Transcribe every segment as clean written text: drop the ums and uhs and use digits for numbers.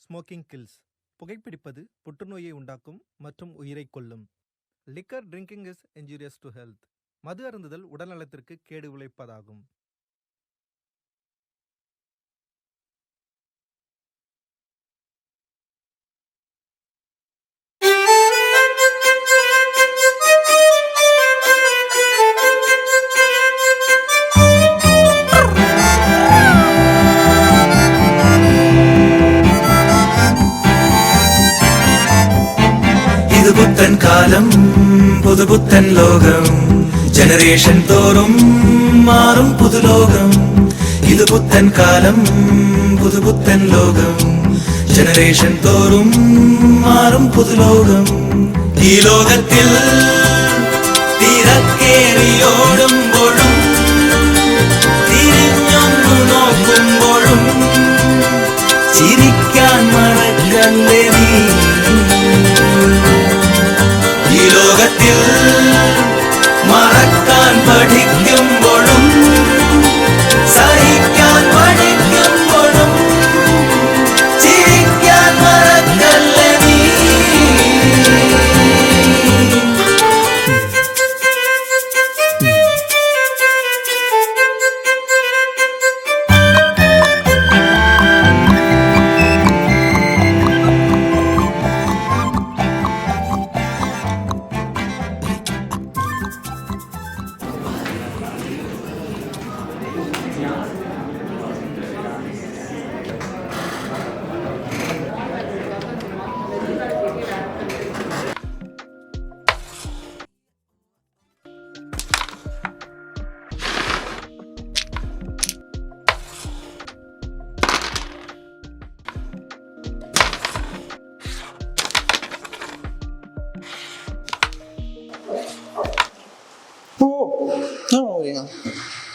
Smoking kills. புகைப்பிடிப்பது புற்றுநோயை உண்டாக்கும் மற்றும் உயிரை கொல்லும். Liquor drinking is injurious to health. மது அருந்துதல் உடல்நலத்திற்கு கேடு விளைவிப்பதாகும். இது புத்தன் காலம், புது புத்தன் லோகம், ஜெனரேஷன் தோறும் மாறும் புது லோகம். இது புத்தன் காலம், புது புத்தன் லோகம், ஜெனரேஷன் தோறும் மாறும் புது லோகம். லோகத்தில் திறக்கேறியோடும் பொழும், திரிஞ்சொன்று நோக்கும் பொழும், சிரிக்கான் மறக்கல்லே நீ. லோகத்தில் மறக்கான் படிக்கும் பொழும், சகிக்கான் படிக்கும் பொழும், சிரிக்கான் மறக்கல்ல நீ.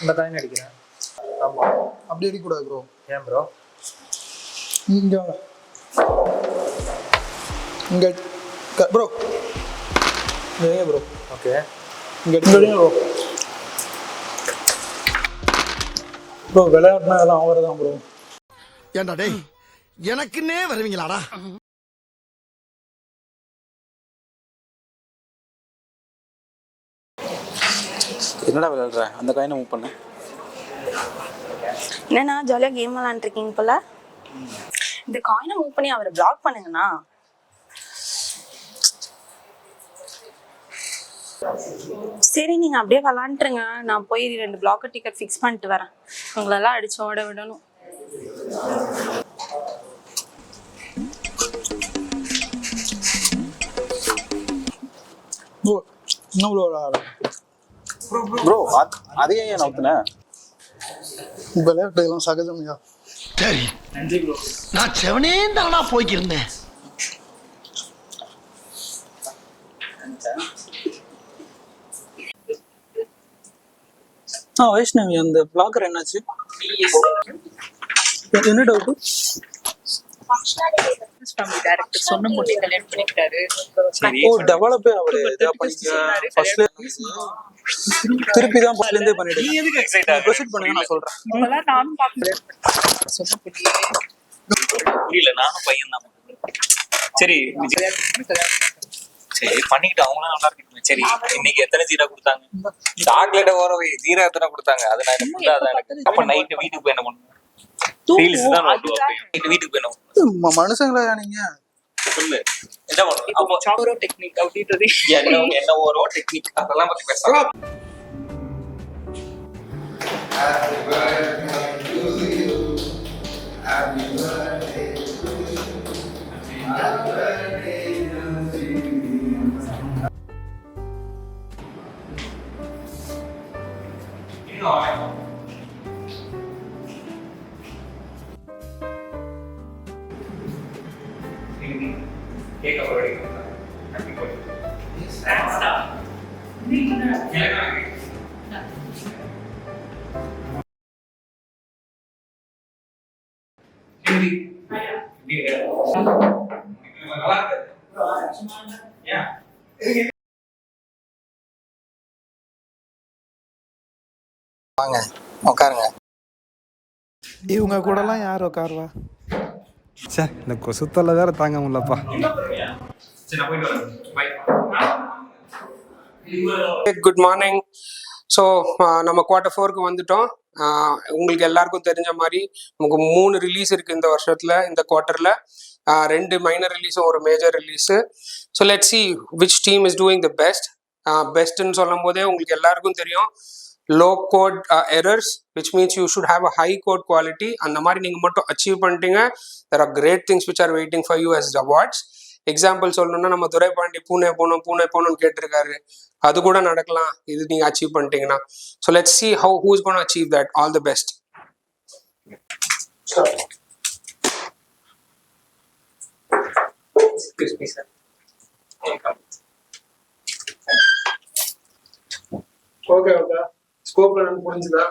இந்த காயின் அடிக்கிறேன். ஆமா, அப்படி அடிக்கூடாது ப்ரோ. ஏன் ப்ரோ? இங்கே வாங்க. இங்கே ப்ரோ, இங்கே ப்ரோ. ஓகே, இங்கே ப்ரோ. ப்ரோ விளையாட்டுனா அதெல்லாம் அவர் தான் ப்ரோ. ஏண்டா டேய், எனக்குன்னே வருவீங்களாடா? என்னடா விளையாடுற? அந்த காயினை மூவ் பண்ண. என்னண்ணா ஜாலியாக கேம் விளாண்டுருக்கீங்க போல. இந்த காயினை மூவ் பண்ணி அவரை பிளாக் பண்ணுங்கண்ணா. சரி நீங்கள் அப்படியே விளாண்டுருங்க, நான் போய் 2 பிளாக் டிக்கெட் ஃபிக்ஸ் பண்ணிட்டு வரேன். உங்களெல்லாம் அடிச்சு ஓட விடணும். ப்ரோ என்ன ப்ரோ ப்ரோ அதையே ஏன் நவுத்துன? விளையாட்டு எல்லாம் சகஜம்யா. சரி, நான் செவனே தானா போய்க்கிருந்தேன். வைஷ்ணவி, அந்த பிளாக்கர் என்னாச்சு? என்ன டவுட்? சொன்ன பொண்ணு கல்யாணம் பண்ணிக்கிட்டாரு. ஓ, டெவலப்பே அவரு இதா பண்ணிக்க. ஃபர்ஸ்ட்ல திருப்பி தான் ஃபர்ஸ்ட்ல இருந்தே பண்ணிடுங்க. நீங்க எதுக்கு எக்ஸைட் ஆகுறீங்க? ப்ரோசீட் பண்ணுங்க, நான் சொல்றேன். உங்களா நானும் பார்க்கிறேன். சொன்ன பொண்ணு இல்ல, நானும் பையன் தான். சரி சரி பண்ணிக்கிட்டு அவங்களும் நல்லா இருக்கு. சரி, இன்னைக்கு எத்தனை ஜீரா கொடுத்தாங்க? சாக்லேட் ஓர ஜீரா எத்தனை கொடுத்தாங்க? அது நான் எனக்கு அப்ப நைட்டு வீட்டுக்கு போய் என்ன பண்ணுவேன்? வீட்டுக்கு போய் என்ன மனுஷங்களா நீங்க? சொல்லு, என்ன பண்ணுவோம்? அப்போ சாவரோ டெக்னிக் அப்படின்றது என்ன ஓரோ டெக்னிக் அதெல்லாம் பத்தி பேசலாம். Happy birthday to you. Happy birthday to you. Happy birthday to you. Cake already. Happy birthday. Thanks, sir. வாங்க உட்காருங்க. இவங்க கூடலாம் யார் உட்காருவா? சே இந்த கொசு தொல்லை வேற தாங்க முடியலப்பா. சரி நான் போயிட்டு வரேன். பை. Good morning. ஸோ நம்ம Q4க்கு வந்துட்டோம். உங்களுக்கு எல்லாருக்கும் தெரிஞ்ச மாதிரி நமக்கு 3 ரிலீஸ் இருக்குது இந்த வருஷத்தில், இந்த குவார்ட்டரில். 2 மைனர் ரிலீஸும் ஒரு major release. So let's see which team is doing the best. பெஸ்ட்டுன்னு சொல்லும் போதே உங்களுக்கு எல்லாருக்கும் தெரியும், low code errors which means you should have a high code quality. அந்த மாதிரி நீங்கள் மட்டும் அச்சீவ் பண்ணிட்டீங்க, there are great things which are waiting for you as awards. Example சொல்லணும்னா நம்ம துரைபாண்டி பூனே போகணும்னு கேட்டிருக்காரு, அது கூட நடக்கலாம் இது நீங்கள் அச்சீவ் பண்ணிட்டீங்கன்னா. So let's see how who is going to achieve that. All the best. Excuse me, sir. Okay scope புரிஞ்சுதா?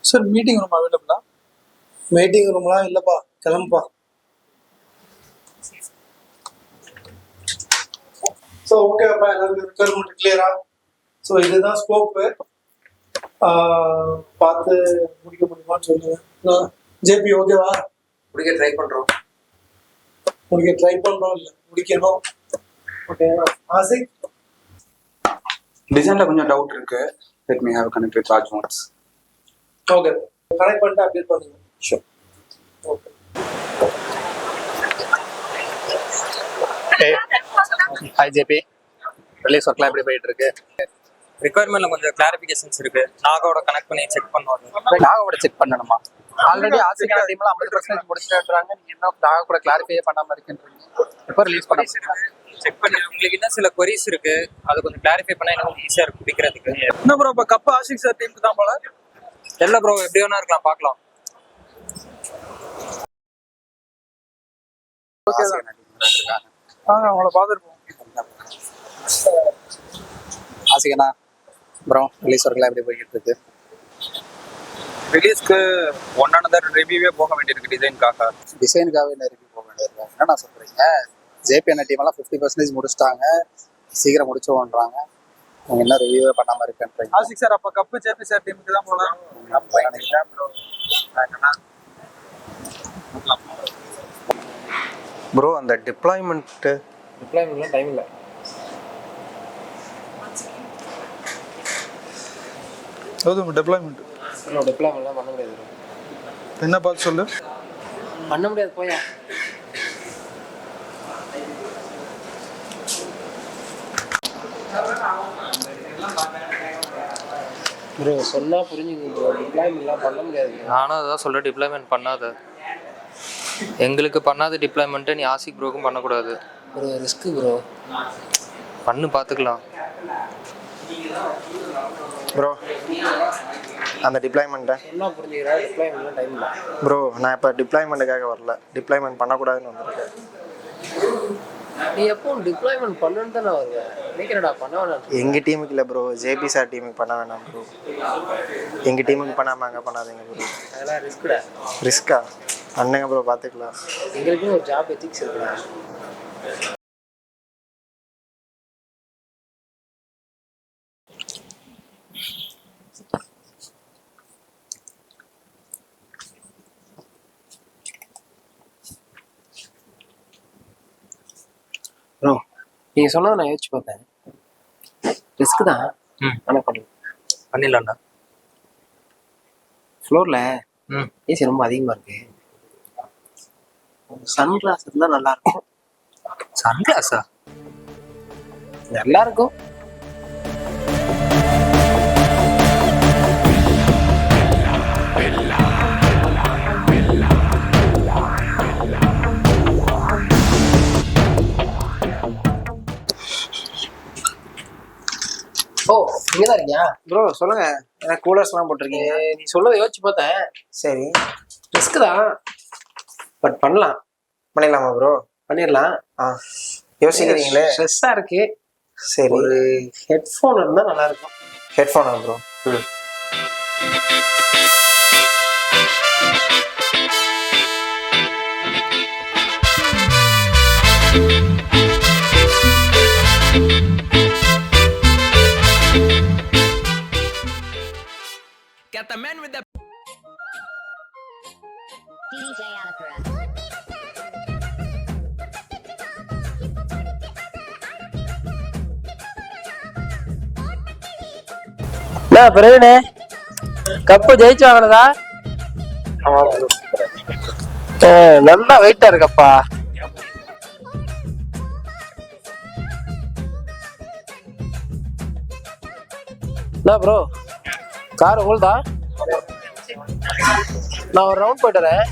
சார் மீட்டிங் ரூம் அவைலபிளா? மீட்டிங் ரூம்லாம் இல்லைப்பா, கிளம்புப்பா. ஸோ ஓகேப்பா, எல்லாருக்கும் ரெக்குயர்மெண்ட் கிளியரா? ஸோ இதுதான் ஸ்கோப்பு, பார்த்து முடிக்க முடியுமான்னு சொல்லுங்க. ஜேபி ஓகேவா? முடிக்க ட்ரை பண்றோம். இல்லை முடிக்கணும். ஓகே ஆசிக், டிசைன்ல கொஞ்சம் டவுட் இருக்கு. Let me have connect with Raj once. Okay connect பண்ணிட்டு அப்டேட் பண்ணுங்க. Sure. Okay hi JP, release ஒர்க்லாம் எப்படி போயிட்டு இருக்கு? ரிக்வயர்மெண்ட்ல கொஞ்சம் கிளாரிஃபிகேஷன்ஸ் இருக்கு. நாகோட கனெக்ட் பண்ணி செக் பண்ணுவாங்க. நாகோட செக் பண்ணணுமா? ஆல்ரெடி ஆசிக்கான டீம்ல 50% முடிச்சுட்டாங்க. நீங்க என்ன நாக கூட கிளாரிஃபை பண்ணாம இருக்குன்றீங்க? எப்போ ரிலீஸ் பண்ண செக் பண்ணி உங்களுக்கு இன்னும் சில queries இருக்கு, அது கொஞ்சம் கிளாரிஃபை பண்ணா எனக்கு கொஞ்சம் ஈஸியா இருக்கும் பிடிக்கிறதுக்கு. என்ன ப்ரோ இப்போ கப்பு ஆஷிக் சார் டீமுக்கு தான் போல? தெரியல ப்ரோ, எப்படி வேணா இருக்கலாம், பார்க்கலாம். அவங்கள பார்த்துருப்போம். ஆசிக்கண்ணா ப்ரோ, ரிலீஸ் ஒர்க்லாம் எப்படி போய்கிட்டு இருக்கு? ரிலீஸ்க்கு ஒன் அனதர் ரிவ்யூவே போக வேண்டியிருக்கு டிசைனுக்காக. டிசைனுக்காகவே என்ன ரிவ்யூ போக வேண்டியிருக்காங்க? என்னண்ணா சொல்றீங்க? ஜேபி அண்ணா டீம் எல்லாம் 50% முடிச்சிட்டாங்க, சீக்கிரம் முடிச்சோன்றாங்க. நீங்க என்ன ரிவ்யூவே பண்ணாம இருக்குன்றீங்க? ஆஷிக் சார் அப்போ கப்பு ஜேபி சார் டீமுக்கு தான் போல. ப்ரோ அந்த டிப்ளாய்மெண்ட்லாம் டைம் இல்லை. டெப்ளாய்மெண்ட் டிப்ளாய்மெண்ட்லாம் பண்ண முடியாது. என்ன பார்த்து சொல்லு. பண்ண முடியாது போயா. ப்ரோ சொன்னா புரிஞ்சுங்க ப்ரோ, டிப்ளாய்மெண்ட்லாம் பண்ண முடியாது. நானும் அதான் சொல்கிறேன், டிப்ளாய்மெண்ட் பண்ணாத. எங்களுக்கு பண்ணாத டிப்ளாய்மெண்ட்டை நீ ஆசிக் ப்ரோக்கும் பண்ணக்கூடாது ப்ரோ. ரிஸ்க்கு ப்ரோ, பண்ணு பார்த்துக்கலாம். ப்ரோ அந்த டிப்ளாய்மெண்ட்டை சொன்னா புரிஞ்சுக்கிறா. டிப்ளாய்மெண்ட்லாம் டைம் இல்லை ப்ரோ. நான் இப்போ டிப்ளாய்மெண்ட்டுக்காக வரல, டிப்ளாய்மெண்ட் பண்ணக்கூடாதுன்னு வந்திருக்கேன். நீ எப்போ டிப்ளாய்மெண்ட் பண்ணணுன்னு தானே வருவேன். நினைக்கிறடா பண்ண வேணாம். எங்கள் டீமுக்கு இல்லை ப்ரோ, ஜேபி சார் டீமுக்கு பண்ண வேணாம் ப்ரோ. எங்கள் டீமுக்கு பண்ணாமல் அங்கே பண்ணாதீங்க ப்ரோ. அதெல்லாம் ரிஸ்க்குடா. ரிஸ்க்கா? பண்ணுங்க ப்ரோ, பார்த்துக்கலாம். எங்களுக்குன்னு ஒரு ஜாப் எத்திக்ஸ் இருக்குடா. ப்ரோ நீங்கள் சொன்னதை நான் யோசிச்சு பார்த்தேன். ரிஸ்க் தான், ஆனால் பண்ணிடலாம்டா. ஃப்ளோரில் ஏசி ரொம்ப அதிகமாக இருக்கு. சன்கிளாஸ் இருந்தால் நல்லா இருக்கும். சன்கிளாஸா? நல்லா இருக்கும். ஓ இங்கே தான் இருக்கீங்க ப்ரோ சொல்லுங்க. எனக்கு கூலர்ஸ்லாம் போட்டிருக்கீங்க. நீ சொல்லதை யோசிச்சு பார்த்தேன். சரி, ரிஸ்க் தான், பட் பண்ணலாம். பண்ணிடலாமா ப்ரோ? பண்ணிடலாம். யோசிக்கிறீங்களே? ஸ்ட்ரெஸ்ஸாக இருக்கு. சரி, ஒரு ஹெட்ஃபோன் இருந்தால் நல்லா இருக்கும். ஹெட்ஃபோனா bro? Get the man with the Praveen cup ஜெயிச்சு வாங்கினதா? நல்லா வெயிட்டா இருக்கப்பா. என்ன ப்ரோ, கார் உங்களுதா? நான் ஒரு ரவுண்ட் போயிட்டு வரேன்.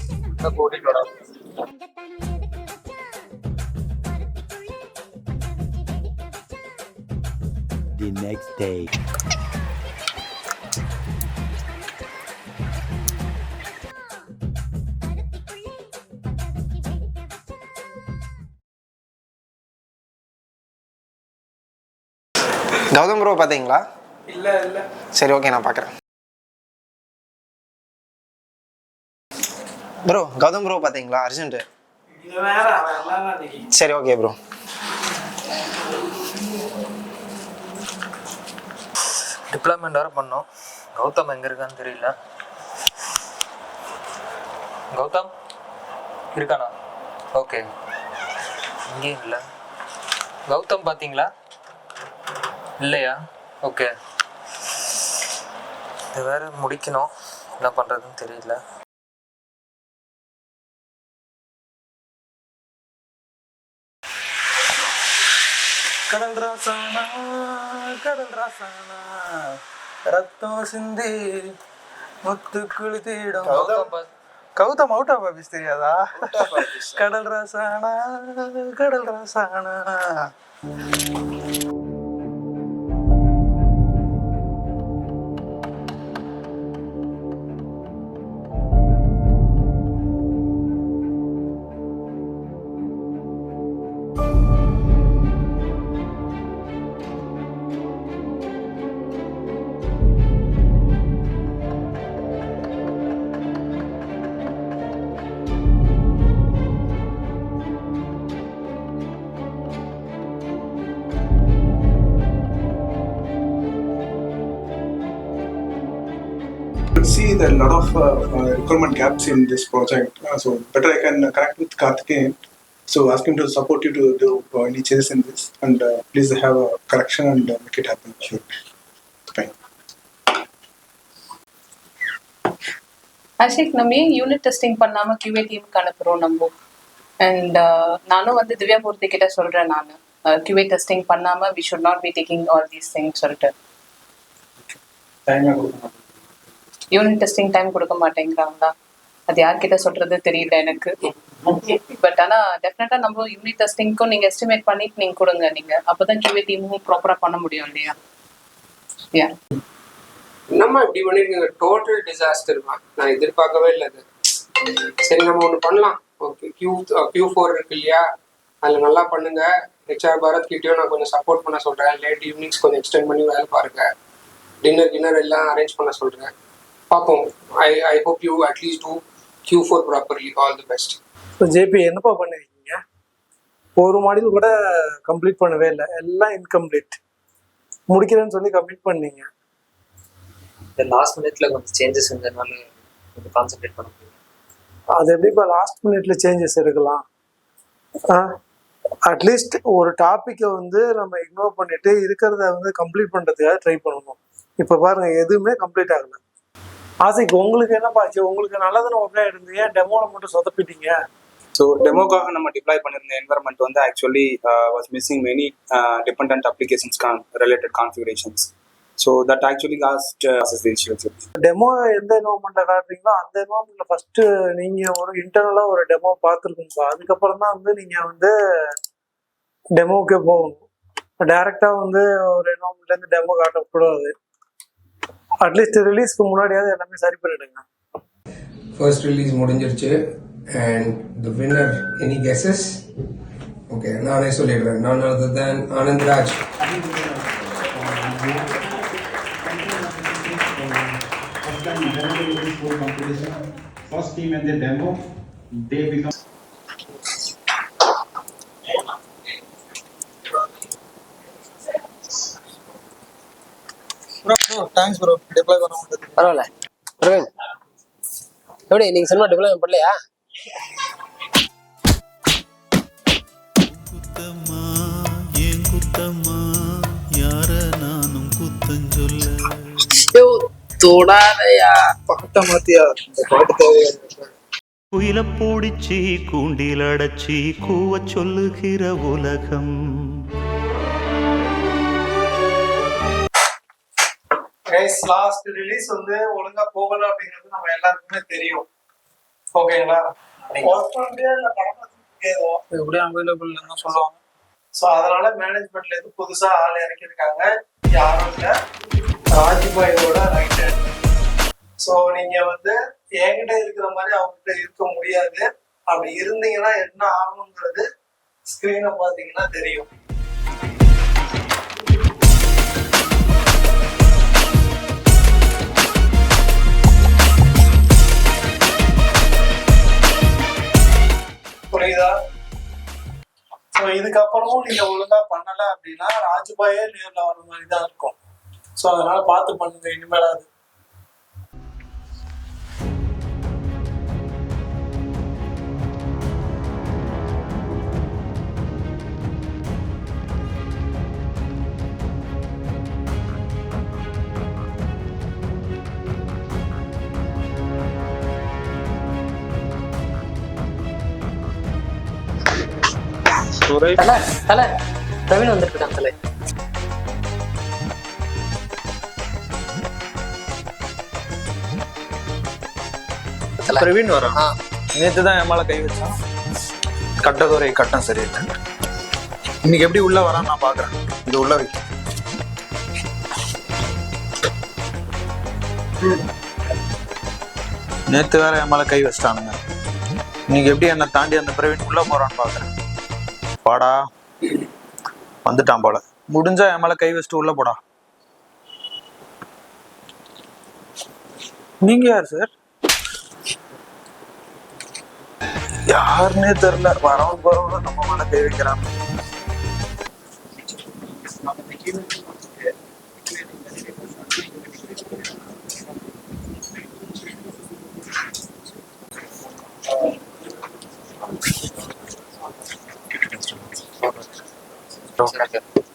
The next day. Gautham bro பார்த்தீங்களா? இல்லை இல்லை. சரி ஓகே, நான் பார்க்குறேன். ப்ரோ கௌதம் ப்ரோ பார்த்தீங்களா? அர்ஜென்ட்டு. சரி ஓகே ப்ரோ. டிப்ளாய்மெண்ட் வேறு பண்ணோம். கௌதம் எங்கே இருக்கான்னு தெரியல. கௌதம் இருக்கானா? ஓகே, இங்கேயும் இல்லை. கௌதம் பார்த்தீங்களா? இல்லையா? ஓகே, இது வேறு முடிக்கணும். என்ன பண்ணுறதுன்னு தெரியல. கடல் ராசானா கடல் ராசானா ரத்தம் சிந்தி முத்து குளித்திடும். கௌதம் அவுட் ஆஃப் ஆஃபீஸ் தெரியாதா? கடல் ராசானா கடல் ராசானா. See there are a lot of requirement gaps in this project, so better I can connect with Karthikeyan, so ask him to support you to do any changes in this, and please have a correction and make it happen. Sure. Fine. Ashiq, நம்ம ஏன் unit testing பண்ணாம QA டீமுக்கு அனுப்புறோம் நம்ம? And நானும் வந்து திவ்யா மூர்த்தி கிட்ட சொல்றேன், நான் QA டெஸ்டிங் பண்ணாம we should not be taking all these things சொல்லிட்டு. யூனிட் டெஸ்டிங் டைம் கொடுக்க மாட்டேங்கிறாங்களா? அது யார்கிட்ட சொல்றது தெரியல எனக்கு. பட் ஆனா டெஃபினட்டா நம்ம யூனிட் டெஸ்டிங்க்கும் நீங்க எஸ்டிமேட் பண்ணிட்டு நீங்க கொடுங்க. நீங்க அப்பதான் QA டீமும் ப்ராப்பரா பண்ண முடியும் இல்லையா? யா, என்னம்மா இப்படி பண்ணிருக்கீங்க? டோட்டல் டிசாஸ்டர்மா. நான் எதிர்பார்க்கவே இல்லை அது. சரி, நம்ம ஒன்று பண்ணலாம். ஓகே, Q4 இருக்கு இல்லையா, அதில் நல்லா பண்ணுங்க. HR பாரத் கிட்டேயும் நான் கொஞ்சம் சப்போர்ட் பண்ண சொல்கிறேன். லேட் ஈவினிங்ஸ் கொஞ்சம் எக்ஸ்டெண்ட் பண்ணி வேலை பாருங்க. டின்னர் எல்லாம் அரேஞ்ச் பண்ண சொல்கிறேன். பார்ப்போம். I hope you at least do Q4 properly. All the best. So JP, என்னப்பா பண்ணிருக்கீங்க? ஒரு மாடியில் கூட கம்ப்ளீட் பண்ணவே இல்லை, எல்லாம் இன்கம்ப்ளீட். முடிக்கிறேன்னு சொல்லி கம்ப்ளீட் பண்ணீங்க. இந்த லாஸ்ட் மினிட்ல கொஞ்சம் சேஞ்சஸ் இருந்ததுனால கொஞ்சம் கான்சென்ட்ரேட் பண்ண முடியும். அது எப்படிப்பா லாஸ்ட் மினிட்ல சேஞ்சஸ் எடுக்கலாம்? அட்லீஸ்ட் ஒரு டாப்பிக்கை வந்து நம்ம இக்னோர் பண்ணிட்டு இருக்கிறத வந்து கம்ப்ளீட் பண்ணுறதுக்காக ட்ரை பண்ணணும். இப்போ பாருங்க, எதுவுமே கம்ப்ளீட் ஆகலை. ஆசிக், உங்களுக்கு என்னப்பா ஆச்சு? உங்களுக்கு நல்லதுன்னு ஒர்க்காக இருந்தீங்க, டெமோவில் மட்டும் சொதப்பிட்டீங்க. ஸோ டெமோக்காக நம்ம டிப்ளாய் பண்ணியிருந்த என்வரன்மெண்ட் வந்து actually was missing many dependent applications related configurations. So that actually last demo எந்த என்வரன்மெண்ட்டில் காட்டுறீங்களோ அந்த என்வரன்மெண்ட்டில் ஃபஸ்ட்டு நீங்கள் ஒரு இன்டர்னலாக ஒரு டெமோ பார்த்துருக்கீங்களா? அதுக்கப்புறம் தான் வந்து நீங்கள் வந்து டெமோக்கே போகணும். டைரெக்டாக வந்து ஒரு என்வரன்மெண்ட்லேருந்து டெமோ காட்டக்கூடாது. அட்லீஸ்ட் ரிலீஸ்க்கு முன்னாடியாவது எல்லாமே சரி பண்ணிடுங்க. ஃபர்ஸ்ட் ரிலீஸ் முடிஞ்சிருச்சு. And the winner, any guesses? Okay, நானே சொல்லிடுறேன். நான் other than Anandraj. First team in the demo, they become. Bro, thanks bro. Deploy பண்ண முடியாது. பரவாயில்ல. பிரவீன், எப்படி நீங்க சொன்ன டிப்ளாய்மெண்ட் பண்ணலையா? தொடாதையா பாட்டை மாத்தியா இந்த பாட்டு தேவையா? குயில பூடிச்சி கூண்டில் அடைச்சி கூவ சொல்லுகிற உலகம். லாஸ்ட் ரிலீஸ் வந்து ஒழுங்கா போகல அப்படிங்கிறது நம்ம எல்லாருக்குமே தெரியும். ஓகேங்களா? ஒர்க் பண்ணவே இல்லை, படம் எப்படியும் அவைலபிள் இல்லைன்னு சொல்லுவாங்க. ஸோ அதனால மேனேஜ்மெண்ட்ல இருந்து புதுசா ஆள் இறக்கியிருக்காங்க. யாரும் இல்லை, ராஜ்பாயோட ரைட் ஹேண்ட். ஸோ நீங்க வந்து என்கிட்ட இருக்கிற மாதிரி அவங்ககிட்ட இருக்க முடியாது. அப்படி இருந்தீங்கன்னா என்ன ஆகுங்கிறது ஸ்கிரீனை பார்த்தீங்கன்னா தெரியும். புரியுதா? ஸோ இதுக்கப்புறமும் நீங்க ஒழுங்கா பண்ணல அப்படின்னா ராஜ்பாயே நேர்ல வர மாதிரி தான் இருக்கும். ஸோ அதனால பார்த்து பண்ணுங்க இனிமேலாது. தல தல பிரவீன் வந்துட்டு இருக்கான் தலை. பிரவீன் வரான். நேற்று தான் என் மேல கை வச்சான். கட்டதோரை கட்டம் சரியில்லை. இன்னைக்கு எப்படி உள்ள வரான்னு நான் பாக்குறேன். இது உள்ள வை. நேற்று வேற என் மேல கை வச்சிட்டானுங்க. இன்னைக்கு எப்படி என்னை தாண்டி அந்த பிரவீன் உள்ள போறான்னு பாக்குறேன். பாடா வந்துட்டான் போல. முடிஞ்சா என் மேல கை வச்சுட்டு உள்ள போடா. நீங்க யார் சார்? யாருன்னே தெரியல. வரவன் போறவங்க நம்ம மேல கை வைக்கிறான்.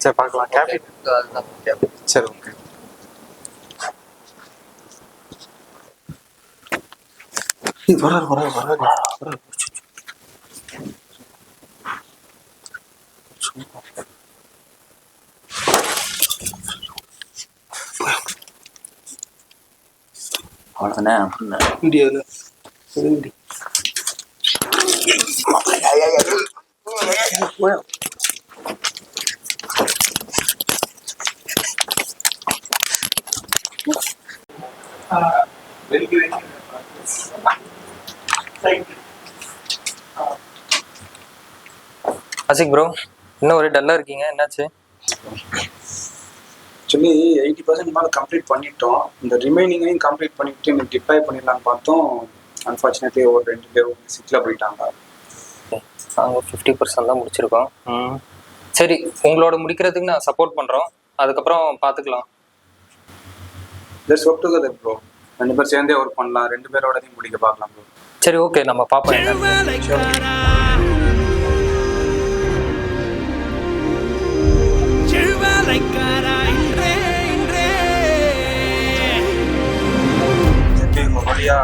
சரி பார்க்கலாம். சரி ஓகே. வர அவ்வளோதானே அப்படின்னா வீடியோவில் ஆசிக் ப்ரோ, இன்னும் ஒரே டல்லா இருக்கீங்க, என்னாச்சு? ஆக்சுவலி 80% மேலே கம்ப்ளீட் பண்ணிட்டோம். இந்த ரிமைனிங்கையும் கம்ப்ளீட் பண்ணிட்டு எனக்கு டிப்ளை பண்ணிடலான்னு பார்த்தோம். அன்ஃபார்ச்சுனேட்லி ஒரு 2 பேர் சிக்கில் போயிட்டாங்க. நாங்கள் 50% தான் முடிச்சிருக்கோம். சரி, உங்களோட முடிக்கிறதுக்கு நான் சப்போர்ட் பண்ணுறோம். அதுக்கப்புறம் பார்த்துக்கலாம். Let's work together bro. 2 பேர் சேர்ந்தே ஒர்க் பண்ணலாம். 2 பேரோடதையும் முடிக்க பார்க்கலாம் ப்ரோ. சரி ஓகே, நம்ம பார்ப்போம். வழியா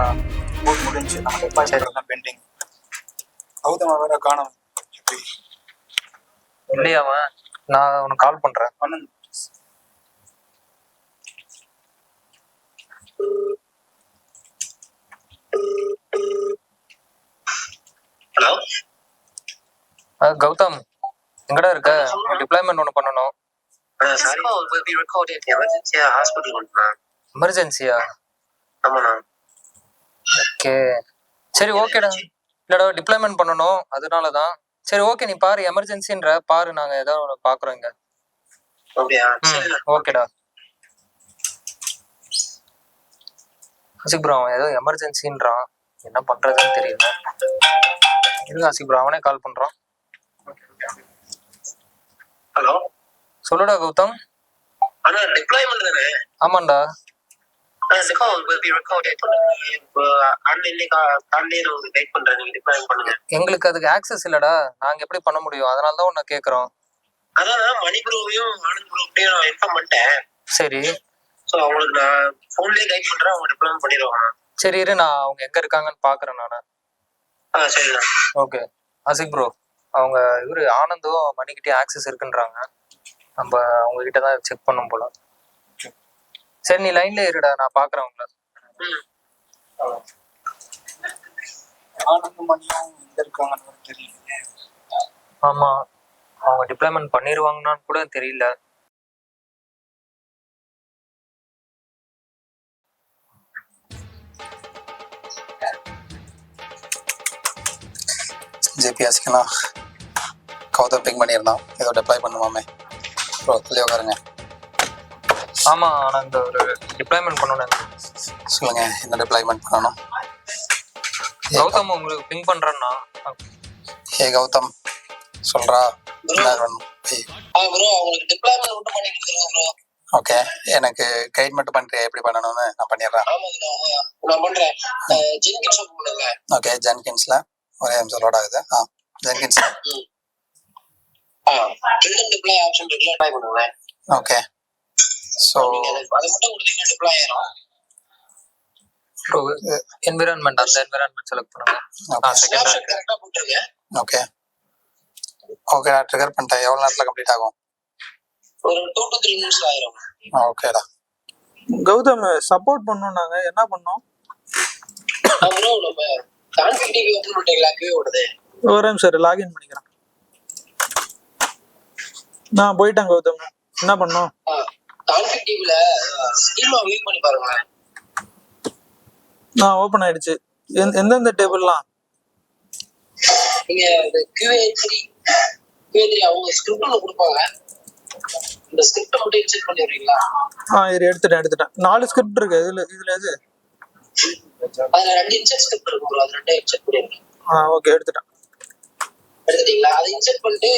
முடிஞ்சு நம்ம பெண்டிங். கௌதமா வேற காணும். இல்லையாவா? நான் உனக்கு கால் பண்றேன். ஹலோ கௌதம், எங்கடா இருக்க? டிப்ளாய்மெண்ட் ஒன்று பண்ணணும். எமர்ஜென்சியா? ஆமாண்ணா. ஓகே சரி ஓகேடா. இல்லடா டிப்ளாய்மெண்ட் பண்ணணும், அதனால தான். சரி ஓகே, நீ பாரு, எமர்ஜென்சின்ற பாரு, நாங்கள் ஏதோ ஒன்று பார்க்குறோம் இங்கே. அப்படியா? ஓகேடா. ஆசிக் ப்ரோ, அவன் ஏதோ எமர்ஜென்சின்றான், என்ன பண்ணுறதுன்னு தெரியல. இருங்க ஆசிக் ப்ரோ, அவனே கால் பண்ணுறான். ஹலோ சொல்லுடா கௌதம். அண்ணா டிப்ளாய்மெண்ட் தானே? ஆமாண்டா. The call will be recorded. எங்களுக்கு அதுக்கு ஆக்சஸ் இல்லடா, நாங்க எப்படி பண்ண முடியும்? அதனால தான் உன்னை கேக்குறோம். அதான் மணி ப்ரோவையும் ஆனந்த் ப்ரோவையும் நான் இன்ஃபார்ம் பண்ணிட்டேன். சரி, ஸோ அவங்களுக்கு நான் ஃபோன்லேயே கைட் பண்றேன், அவங்க டிப்ளாய்மெண்ட் பண்ணிடுவாங்க. சரி இரு, நான் அவங்க எங்க இருக்காங்கன்னு பாக்குறேன் நானு. சரிண்ணா. ஓகே ஆசிக் ப்ரோ, அவங்க இவரு ஆனந்தும் மணிக்கிட்டே ஆக்சஸ் இருக்குன்றாங்க. நம்ம அவங்க கிட்ட தான் செக் பண்ணும் போல. சரி நீ லைன்ல இருடா, நான் பாக்குறேன் உங்களை. ஆனந்த் மணியும் எங்க இருக்காங்கன்னு தெரியல. ஆமா, அவங்க டிப்ளாய்மெண்ட் பண்ணிடுவாங்கன்னு கூட தெரியல. ஜேபி ஆசிக்கலாம் கௌதம் பிக் பண்ணியிருந்தான், ஏதோ டெப்ளாய் பண்ணுவாமே ப்ரோ, சொல்லி உட்காருங்க. ஆமா, நான் இந்த ஒரு டிப்ளாய்மெண்ட் பண்ணணும். சொல்லுங்க, என்ன டிப்ளாய்மெண்ட் பண்ணணும்? கௌதம் உங்களுக்கு பிங் பண்றேன்னா. ஏ கௌதம் சொல்றா, என்ன வேணும்? ப்ரோ அவங்களுக்கு டிப்ளாய்மெண்ட் மட்டும் பண்ணி கொடுத்துருங்க ப்ரோ. ஓகே, எனக்கு கைட் மட்டும் பண்றியா எப்படி பண்ணணும்னு? நான் பண்ணிடுறேன். ஆமா ப்ரோ, நான் பண்றேன். ஜென்கின்ஸ் பண்ணுங்க. ஓகே, ஜென்கின்ஸ்ல ஒரே நிமிஷம் லோட் ஆகுது. ஜென்கின்ஸ்ல ஃபில்டர் டிப்ளாய் ஆப்ஷன் இருக்குல, ட்ரை பண்ணுங்க. ஓகே, ஸோ அதை மட்டும் கொடுத்தீங்கன்னா டிப்ளாய் ஆயிரும். என்விரான்மெண்ட், அந்த என்விரான்மெண்ட் செலக்ட் பண்ணுங்க. ஸ்னாப்ஷாட் கரெக்ட்டா போட்டுருங்க. ஓகே ஓகே, நான் ட்ரிகர் பண்ணிட்டேன். எவ்வளோ நேரத்தில் கம்ப்ளீட் ஆகும்? ஒரு 2 to 3 minutes ஆயிரும். ஓகேடா. கௌதம் சப்போர்ட் பண்ணோம், நாங்க என்ன பண்ணோம்? ப்ரோ நம்ம கான்ஃபிக் டிவி ஓபன் பண்ணிட்டீங்களா? கியூ ஓடுது. ஒரு நிமிஷம் லாகின் பண்ணிக்கிறேன். நான் போயிட்டேன் கௌதம், என்ன பண்ணோம்? கான்ஃபிக் டிவில ஸ்கீமா வியூ பண்ணி பாருங்க. நான் ஓபன் ஆயிடுச்சு. எந்தெந்த டேபிள்லாம்? நீங்க இந்த QA3 அவங்க ஸ்கிரிப்ட் ஒன்று கொடுப்பாங்க, இந்த ஸ்கிரிப்ட் மட்டும் இன்செர்ட் பண்ணிடுறீங்களா? இது எடுத்துட்டேன். 4 ஸ்கிரிப்ட் இருக்கு. இதுல எது? அதுல 2 இன்செர்ட் ஸ்கிரிப்ட் இருக்கு ப்ரோ, அது 2 இன்செர்ட் பண்ணிடுங்க. ஓகே, எடுத்துட்டேன். எடுத்துட்டீங்களா? அதை இன்செர்ட் பண்ணிட்டு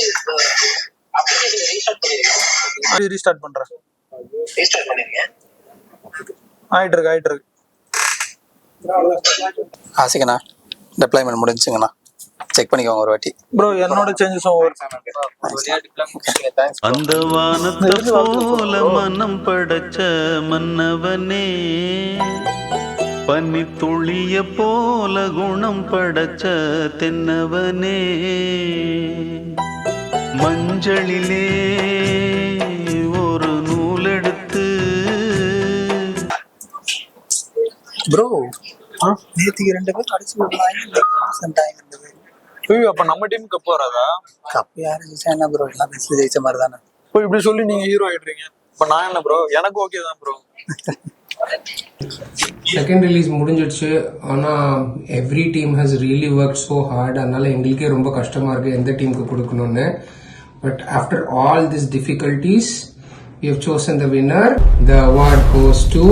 அப்ளிகேஷன் ரீஸ்டார்ட் பண்ணிடுங்க. ரீஸ்டார்ட் பண்றேன். ரீஸ்டார்ட் பண்ணிருங்க. ஆயிட்டு இருக்கு. ஆசிக்கண்ணா டெப்ளாய்மெண்ட் முடிஞ்சுங்கண்ணா, செக் பண்ணிக்கோங்க ஒரு வாட்டி. ப்ரோ என்னோட சேஞ்சஸும் ஓவர். அந்த வானத்தை போல மனம் படைச்ச மன்னவனே, பனி துளிய போல குணம் படைச்ச தென்னவனே, மஞ்சளிலே ஒரு நூலெடுத்து. ப்ரோ நேத்திக்கு 2 பேர் அடிச்சு விடுறாங்க. அப்ப நம்ம டீம் கப் வராதா? கப் யாரு ஜெயிச்சா என்ன ப்ரோ? எல்லாம் பெஸ்ட்ல ஜெயிச்ச மாதிரி தானே. இப்போ இப்படி சொல்லி நீங்க ஹீரோ ஆயிடுறீங்க. இப்ப நான் என்ன ப்ரோ? எனக்கு ஓகே தான் ப்ரோ. செகண்ட் ரிலீஸ் முடிஞ்சிடுச்சு. ஆனால் every team has really work so hard. அதனால எங்களுக்கே ரொம்ப கஷ்டமா இருக்கு எந்த டீமுக்கு கொடுக்கணும்னு. But after all this difficulties we have chosen the winner. The award goes to